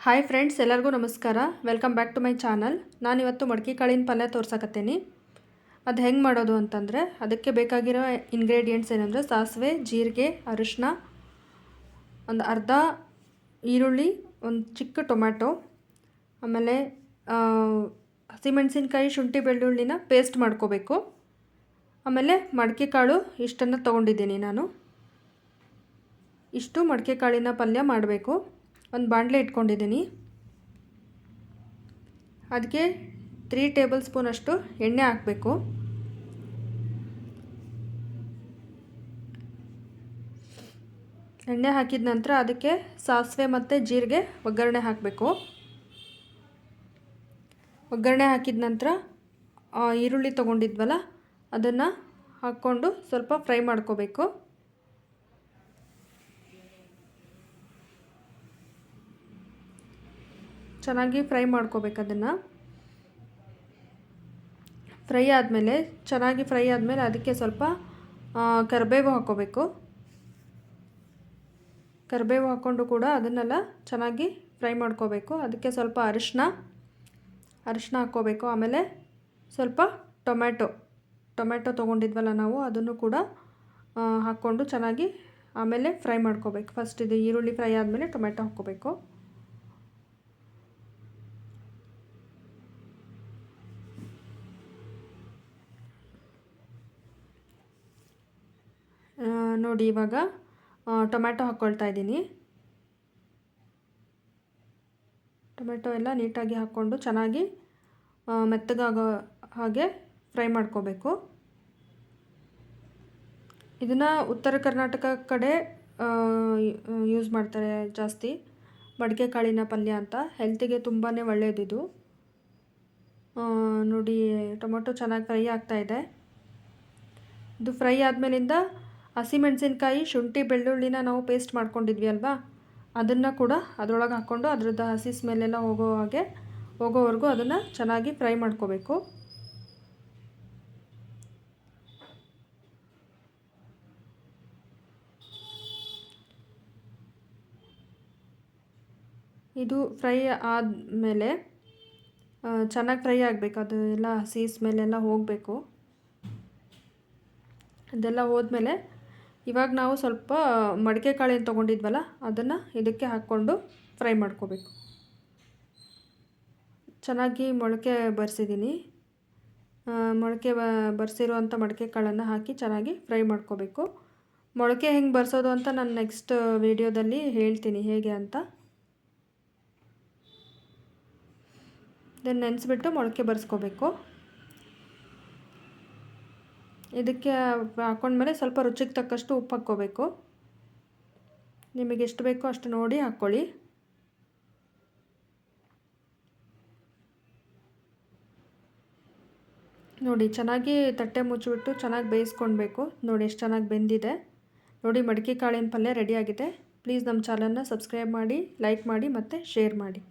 Hi friends, ಎಲ್ಲರಿಗೂ ನಮಸ್ಕಾರ. Welcome back to my channel. ನಾನಿವತ್ತು ಮಡಕೆ ಕಾಳಿನ ಪಲ್ಯ ತೋರ್ಸಕತ್ತೀನಿ. ಅದು ಹೆಂಗೆ ಮಾಡೋದು ಅಂತಂದರೆ, ಅದಕ್ಕೆ ಬೇಕಾಗಿರೋ ಇಂಗ್ರೀಡಿಯೆಂಟ್ಸ್ ಏನಂದರೆ ಸಾಸಿವೆ, ಜೀರಿಗೆ, ಅರಿಶಿನ, ಒಂದು ಅರ್ಧ ಈರುಳ್ಳಿ, ಒಂದು ಚಿಕ್ಕ ಟೊಮ್ಯಾಟೊ, ಆಮೇಲೆ ಹಸಿಮೆಣಸಿನ್ಕಾಯಿ, ಶುಂಠಿ ಬೆಳ್ಳುಳ್ಳಿನ ಪೇಸ್ಟ್ ಮಾಡ್ಕೋಬೇಕು. ಆಮೇಲೆ ಮಡಕೆ ಕಾಳು ಇಷ್ಟನ್ನು ತೊಗೊಂಡಿದ್ದೀನಿ ನಾನು. ಇಷ್ಟು ಮಡಕೆ ಕಾಳಿನ ಪಲ್ಯ ಮಾಡಬೇಕು. ಒಂದು ಬಾಣಲೆ ಇಟ್ಕೊಂಡಿದ್ದೀನಿ. ಅದಕ್ಕೆ 3 ಟೇಬಲ್ ಸ್ಪೂನ್ ಅಷ್ಟು ಎಣ್ಣೆ ಹಾಕಬೇಕು. ಎಣ್ಣೆ ಹಾಕಿದ ನಂತರ ಅದಕ್ಕೆ ಸಾಸಿವೆ ಮತ್ತು ಜೀರಿಗೆ ಒಗ್ಗರಣೆ ಹಾಕಬೇಕು. ಒಗ್ಗರಣೆ ಹಾಕಿದ ನಂತರ ಈರುಳ್ಳಿ ತೊಗೊಂಡಿದ್ವಲ್ಲ ಅದನ್ನು ಹಾಕ್ಕೊಂಡು ಸ್ವಲ್ಪ ಫ್ರೈ ಮಾಡ್ಕೋಬೇಕು. ಚೆನ್ನಾಗಿ ಫ್ರೈ ಮಾಡ್ಕೋಬೇಕು. ಅದನ್ನು ಚೆನ್ನಾಗಿ ಫ್ರೈ ಆದಮೇಲೆ ಅದಕ್ಕೆ ಸ್ವಲ್ಪ ಕರಿಬೇವು ಹಾಕ್ಕೋಬೇಕು. ಕರಿಬೇವು ಹಾಕ್ಕೊಂಡು ಕೂಡ ಅದನ್ನೆಲ್ಲ ಚೆನ್ನಾಗಿ ಫ್ರೈ ಮಾಡ್ಕೋಬೇಕು. ಅದಕ್ಕೆ ಸ್ವಲ್ಪ ಅರಿಶಿನ ಹಾಕ್ಕೋಬೇಕು. ಆಮೇಲೆ ಸ್ವಲ್ಪ ಟೊಮೆಟೊ ತೊಗೊಂಡಿದ್ವಲ್ಲ ನಾವು, ಅದನ್ನು ಕೂಡ ಹಾಕ್ಕೊಂಡು ಚೆನ್ನಾಗಿ ಆಮೇಲೆ ಫ್ರೈ ಮಾಡ್ಕೋಬೇಕು. ಫಸ್ಟ್ ಇದು ಈರುಳ್ಳಿ ಫ್ರೈ ಆದಮೇಲೆ ಟೊಮೆಟೊ ಹಾಕ್ಕೋಬೇಕು. ನೋಡಿ, ಇವಾಗ ಟೊಮ್ಯಾಟೊ ಹಾಕ್ಕೊಳ್ತಾ ಇದ್ದೀನಿ. ಟೊಮೆಟೊ ಎಲ್ಲ ನೀಟಾಗಿ ಹಾಕ್ಕೊಂಡು ಚೆನ್ನಾಗಿ ಮೆತ್ತಗಾಗೋ ಹಾಗೆ ಫ್ರೈ ಮಾಡ್ಕೋಬೇಕು. ಇದನ್ನು ಉತ್ತರ ಕರ್ನಾಟಕ ಕಡೆ ಯೂಸ್ ಮಾಡ್ತಾರೆ ಜಾಸ್ತಿ, ಮಡಕೆ ಕಾಳಿನ ಪಲ್ಯ ಅಂತ. ಹೆಲ್ತಿಗೆ ತುಂಬಾ ಒಳ್ಳೆಯದಿದು. ನೋಡಿ, ಟೊಮೆಟೊ ಚೆನ್ನಾಗಿ ಫ್ರೈ ಆಗ್ತಾಯಿದೆ. ಇದು ಫ್ರೈ ಆದಮೇಲಿಂದ ಹಸಿಮೆಣಸಿನ್ಕಾಯಿ, ಶುಂಠಿ ಬೆಳ್ಳುಳ್ಳಿನ ನಾವು ಪೇಸ್ಟ್ ಮಾಡ್ಕೊಂಡಿದ್ವಿ ಅಲ್ವಾ, ಅದನ್ನು ಕೂಡ ಅದರೊಳಗೆ ಹಾಕ್ಕೊಂಡು ಅದರದ್ದು ಹಸಿ ಸ್ಮೆಲ್ಲೆಲ್ಲ ಹೋಗೋವರೆಗೂ ಅದನ್ನು ಚೆನ್ನಾಗಿ ಫ್ರೈ ಮಾಡ್ಕೋಬೇಕು. ಇದು ಫ್ರೈ ಆದಮೇಲೆ ಚೆನ್ನಾಗಿ ಫ್ರೈ ಆಗಬೇಕು. ಅದು ಎಲ್ಲ ಹಸಿ ಸ್ಮೆಲ್ಲೆಲ್ಲ ಹೋಗಬೇಕು. ಅದೆಲ್ಲ ಹೋದ್ಮೇಲೆ ಇವಾಗ ನಾವು ಸ್ವಲ್ಪ ಮಡಕೆ ಕಾಳೇನು ತೊಗೊಂಡಿದ್ವಲ್ಲ ಅದನ್ನು ಇದಕ್ಕೆ ಹಾಕ್ಕೊಂಡು ಫ್ರೈ ಮಾಡ್ಕೋಬೇಕು. ಚೆನ್ನಾಗಿ ಮೊಳಕೆ ಬರೆಸಿದ್ದೀನಿ. ಮೊಳಕೆ ಬರೆಸಿರುವಂಥ ಮಡಕೆ ಕಾಳನ್ನು ಹಾಕಿ ಚೆನ್ನಾಗಿ ಫ್ರೈ ಮಾಡ್ಕೋಬೇಕು. ಮೊಳಕೆ ಹೆಂಗೆ ಬರೆಸೋದು ಅಂತ ನಾನು ನೆಕ್ಸ್ಟ್ ವಿಡಿಯೋದಲ್ಲಿ ಹೇಳ್ತೀನಿ ಹೇಗೆ ಅಂತ. ಇದನ್ನು ನೆನೆಸ್ಬಿಟ್ಟು ಮೊಳಕೆ ಬರೆಸ್ಕೋಬೇಕು. ಇದಕ್ಕೆ ಹಾಕ್ಕೊಂಡ್ಮೇಲೆ ಸ್ವಲ್ಪ ರುಚಿಗೆ ತಕ್ಕಷ್ಟು ಉಪ್ಪು ಹಾಕ್ಕೋಬೇಕು. ನಿಮಗೆ ಎಷ್ಟು ಬೇಕೋ ಅಷ್ಟು ನೋಡಿ ಹಾಕ್ಕೊಳ್ಳಿ. ನೋಡಿ, ಚೆನ್ನಾಗಿ ತಟ್ಟೆ ಮುಚ್ಚಿಬಿಟ್ಟು ಚೆನ್ನಾಗಿ ಬೇಯಿಸ್ಕೊಳ್ಬೇಕು. ನೋಡಿ ಎಷ್ಟು ಚೆನ್ನಾಗಿ ಬೆಂದಿದೆ. ನೋಡಿ, ಮಡಕೆ ಕಾಳಿನ ಪಲ್ಯ ರೆಡಿಯಾಗಿದೆ. ಪ್ಲೀಸ್ ನಮ್ಮ ಚಾನಲ್ನ ಸಬ್ಸ್ಕ್ರೈಬ್ ಮಾಡಿ, ಲೈಕ್ ಮಾಡಿ ಮತ್ತು ಶೇರ್ ಮಾಡಿ.